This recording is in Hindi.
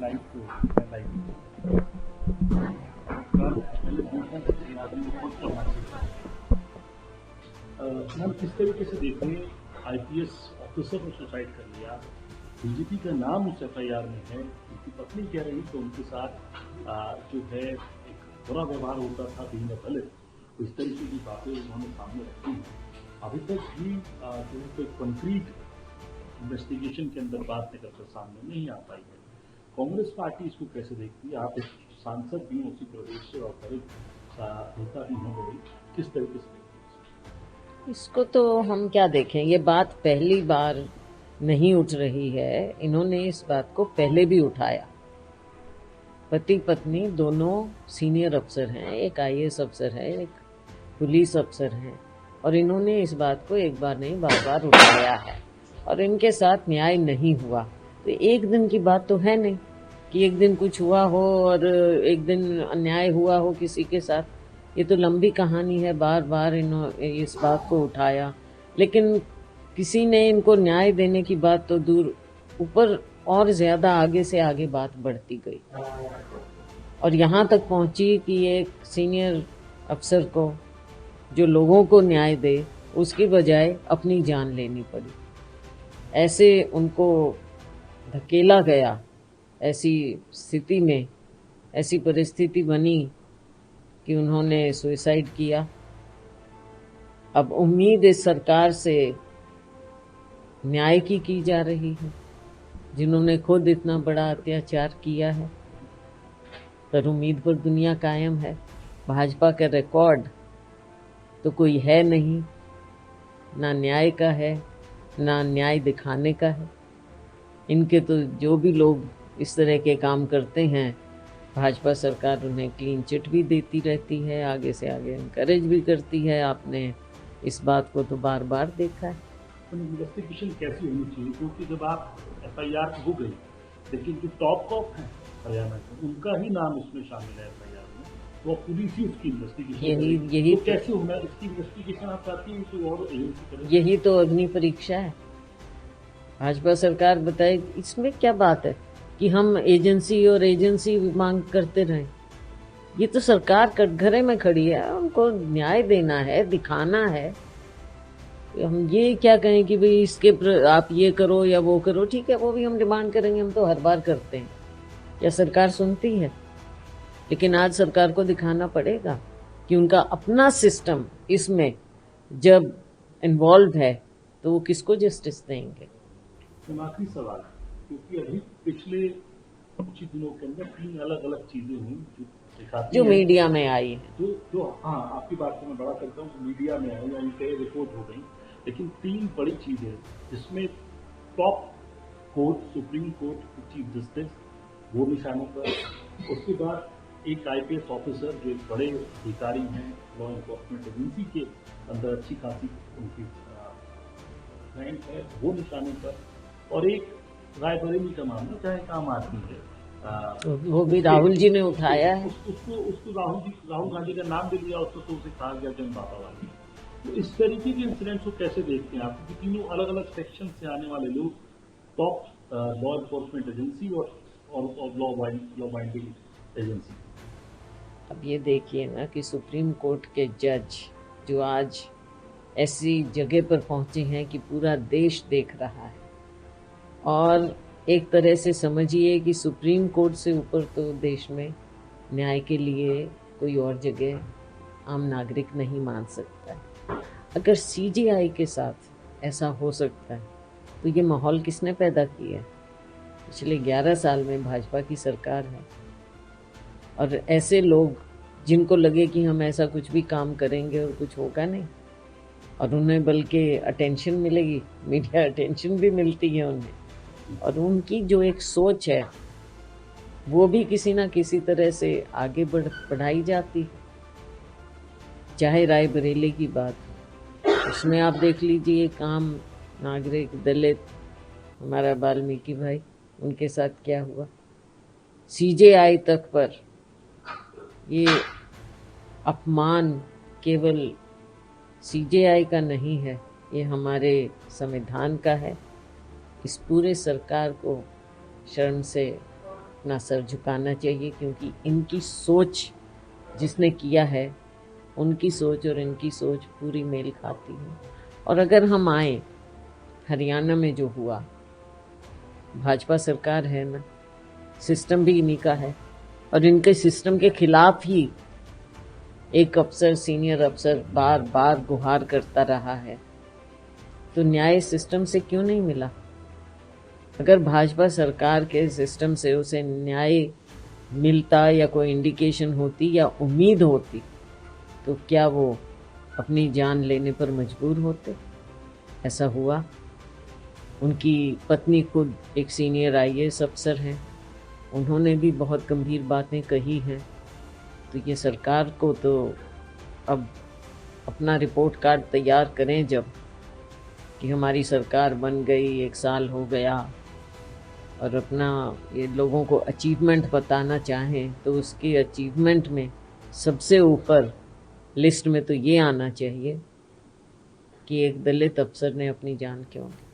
लाइव को मैं लाइव पहले पूछना चाहिए आदमी को खुद करना चाहिए। मैम किस तरीके से देखें, आईपीएस ऑफिसर ने सुसाइड कर लिया, डीजीपी का नाम उस एफआईआर में है, उनकी पत्नी कह रही तो उनके साथ जो है एक बुरा व्यवहार होता था बीइंग अ दलित, तो इस तरीके की बातें उन्होंने सामने रखी हैं। अभी तक भी जो है कोई कंक्रीट इन्वेस्टिगेशन के अंदर बात निकल कर सामने नहीं आ पाई है। कांग्रेस पार्टी इसको कैसे देखती है? आप एक सांसद भी उसी प्रदेश से और दलित नेता भी हैं बड़ी, किस तरीके से देखती है? इसको तो हम क्या देखें, ये बात पहली बार नहीं उठ रही है। इन्होंने इस बात को पहले भी उठाया। पति पत्नी दोनों सीनियर अफसर हैं, एक आईएएस अफसर है, एक पुलिस अफसर है, और इन्होंने इस बात को एक बार नहीं बार बार उठाया है और इनके साथ न्याय नहीं हुआ। तो एक दिन की बात तो है नहीं कि एक दिन कुछ हुआ हो और एक दिन अन्याय हुआ हो किसी के साथ। ये तो लंबी कहानी है। बार बार इन्होंने इस बात को उठाया, लेकिन किसी ने इनको न्याय देने की बात तो दूर, ऊपर और ज्यादा आगे से आगे बात बढ़ती गई और यहाँ तक पहुंची कि एक सीनियर अफसर को जो लोगों को न्याय दे, उसकी बजाय अपनी जान लेनी पड़ी। ऐसे उनको धकेला गया। ऐसी स्थिति में, ऐसी परिस्थिति बनी कि उन्होंने सुसाइड किया। अब उम्मीद इस सरकार से न्याय की जा रही है, जिन्होंने खुद इतना बड़ा अत्याचार किया है। पर उम्मीद पर दुनिया कायम है। भाजपा का रिकॉर्ड तो कोई है नहीं, ना न्याय का है, ना न्याय दिखाने का है। इनके तो जो भी लोग इस तरह के काम करते हैं, भाजपा सरकार उन्हें क्लीन चिट भी देती रहती है, आगे से आगे एनकरेज भी करती है। आपने इस बात को तो बार बार देखा है। इन्वेस्टिगेशन कैसी होनी चाहिए? क्योंकि जब आप एफआईआर हो गई, लेकिन जो टॉप कॉप हैं हरियाणा के, उनका ही नाम उसमें शामिल है एफआईआर में, तो पुलिस ही उसकी इन्वेस्टिगेशन यही तो कैसे होना? इसकी इन्वेस्टिगेशन आप चाहती हैं कोई और एजेंसी करे? यही तो अग्नि परीक्षा है। भाजपा सरकार बताए इसमें क्या बात है कि हम एजेंसी मांग करते रहें। ये तो सरकार कटघरे में खड़ी है, उनको न्याय देना है, दिखाना है। हम ये क्या कहें कि भाई इसके आप ये करो या वो करो, ठीक है वो भी हम डिमांड करेंगे, हम तो हर बार करते हैं। क्या सरकार सुनती है? लेकिन आज सरकार को दिखाना पड़ेगा कि उनका अपना सिस्टम इसमें जब इन्वॉल्व है तो वो किसको जस्टिस देंगे। आखिरी सवाल, क्योंकि अभी पिछले कुछ ही दिनों के अंदर 3 अलग अलग चीजें हुई जो मीडिया में आई है, जो हाँ आपकी बात को मैं बड़ा करता हूँ, मीडिया में आई या कई रिपोर्ट हो गई, लेकिन 3 बड़ी चीजें जिसमें टॉप कोर्ट, सुप्रीम कोर्ट के चीफ जस्टिस वो निशाने पर, उसके बाद एक आईपीएस ऑफिसर जो एक बड़े अधिकारी हैं लॉ एनफोर्समेंट एजेंसी के अंदर, अच्छी खासी उनकी रैंक है, वो निशाने पर, और एक रायबरेली का मामला चाहे एक आम आदमी है, वो भी राहुल जी ने उठाया है। उसको राहुल गांधी का नाम भी लिया, उसको तो उसे कहा गया जन बाबा वाली। तो इस तरीके के इंसिडेंट्स को कैसे देखते हैं आप? क्योंकि तीनों अलग अलग सेक्शन से आने वाले लोग टॉप लॉ एनफोर्समेंट एजेंसी और लॉ बाइंडिंग एजेंसी। अब ये देखिए ना कि सुप्रीम कोर्ट के जज जो आज ऐसी जगह पर पहुंचे हैं कि पूरा देश देख रहा है, और एक तरह से समझिए कि सुप्रीम कोर्ट से ऊपर तो देश में न्याय के लिए कोई और जगह आम नागरिक नहीं मान सकता है। अगर सीजेआई के साथ ऐसा हो सकता है तो ये माहौल किसने पैदा किया है? पिछले 11 साल में भाजपा की सरकार है, और ऐसे लोग जिनको लगे कि हम ऐसा कुछ भी काम करेंगे और कुछ होगा नहीं, और उन्हें बल्कि अटेंशन मिलेगी, मीडिया अटेंशन भी मिलती है उन्हें, और उनकी जो एक सोच है वो भी किसी ना किसी तरह से आगे बढ़ाई जाती है। चाहे रायबरेली की बात हो, उसमें आप देख लीजिए एक आम नागरिक दलित, हमारा वाल्मीकि भाई, उनके साथ क्या हुआ। सीजेआई तक पर ये अपमान केवल सीजेआई का नहीं है, ये हमारे संविधान का है। इस पूरे सरकार को शर्म से अपना सर झुकाना चाहिए, क्योंकि इनकी सोच जिसने किया है उनकी सोच और इनकी सोच पूरी मेल खाती है। और अगर हम आए हरियाणा में जो हुआ, भाजपा सरकार है ना, सिस्टम भी इन्हीं का है और इनके सिस्टम के खिलाफ ही एक अफसर, सीनियर अफसर बार बार गुहार करता रहा है। तो न्याय सिस्टम से क्यों नहीं मिला? अगर भाजपा सरकार के सिस्टम से उसे न्याय मिलता या कोई इंडिकेशन होती या उम्मीद होती, तो क्या वो अपनी जान लेने पर मजबूर होते? ऐसा हुआ। उनकी पत्नी खुद एक सीनियर आईएएस अफसर हैं, उन्होंने भी बहुत गंभीर बातें कही हैं। तो ये सरकार को तो अब अपना रिपोर्ट कार्ड तैयार करें जब कि हमारी सरकार बन गई, 1 साल हो गया, और अपना ये लोगों को अचीवमेंट बताना चाहें तो उसकी अचीवमेंट में सबसे ऊपर लिस्ट में तो ये आना चाहिए कि एक दलित अफसर ने अपनी जान क्यों दी।